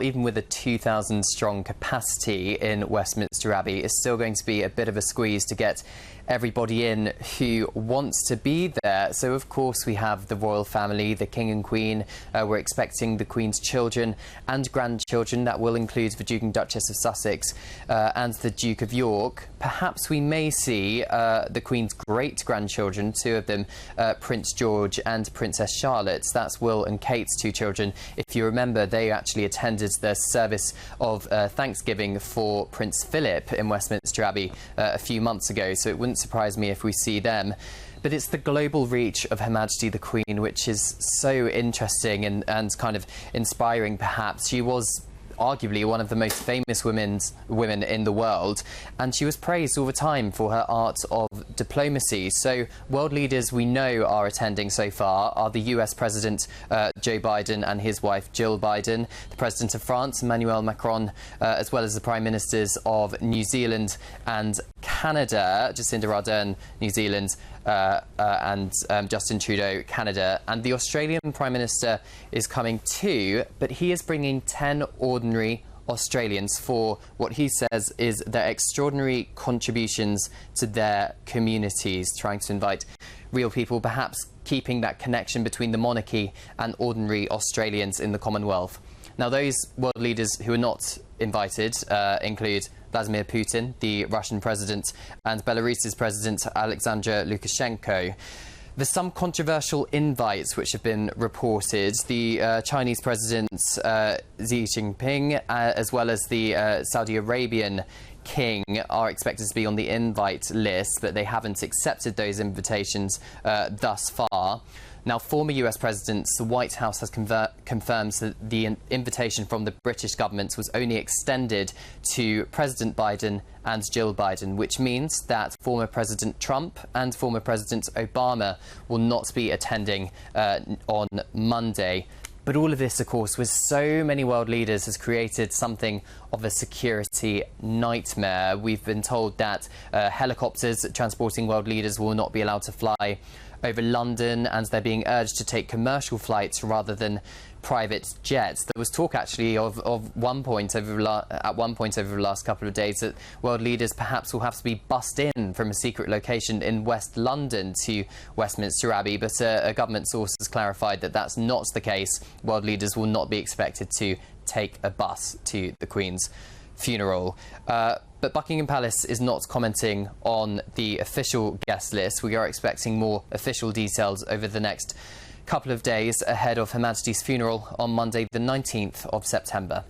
even with a 2,000 strong capacity in Westminster Abbey, it's still going to be a bit of a squeeze to get everybody in who wants to be there. So of course we have the royal family, the King and Queen. We're expecting the Queen's children and grandchildren. That will include the Duke and Duchess of Sussex and the Duke of York. Perhaps we may see the Queen's great-grandchildren, two of them, Prince George and Princess Charlotte. That's Will and Kate's two children. If you remember, they actually attended the service of Thanksgiving for Prince Philip in Westminster Abbey a few months ago, so it wouldn't surprise me if we see them. But it's the global reach of Her Majesty the Queen which is so interesting and kind of inspiring, perhaps. She was arguably one of the most famous women in the world, and she was praised all the time for her art of diplomacy. So world leaders we know are attending so far are the US President Joe Biden and his wife Jill Biden, the President of France Emmanuel Macron, as well as the Prime Ministers of New Zealand and Canada, Jacinda Ardern, New Zealand, and Justin Trudeau, Canada. And the Australian Prime Minister is coming too, but he is bringing 10 ordinary Australians for what he says is their extraordinary contributions to their communities, trying to invite real people, perhaps keeping that connection between the monarchy and ordinary Australians in the Commonwealth. Now, those world leaders who are not invited include Vladimir Putin, the Russian president, and Belarus's president Alexander Lukashenko. There's some controversial invites which have been reported. The Chinese President Xi Jinping, as well as the Saudi Arabian King, are expected to be on the invite list, but they haven't accepted those invitations thus far. Now, former US presidents, the White House has confirmed that the invitation from the British government was only extended to President Biden and Jill Biden, which means that former President Trump and former President Obama will not be attending on Monday. But all of this, of course, with so many world leaders, has created something of a security nightmare. We've been told that helicopters transporting world leaders will not be allowed to fly over London, and they're being urged to take commercial flights rather than private jets. There was talk actually of at one point over the last couple of days that world leaders perhaps will have to be bussed in from a secret location in West London to Westminster Abbey, but a government source has clarified that that's not the case. World leaders will not be expected to take a bus to the Queen's funeral. But Buckingham Palace is not commenting on the official guest list. We are expecting more official details over the next couple of days ahead of Her Majesty's funeral on Monday the 19th of September.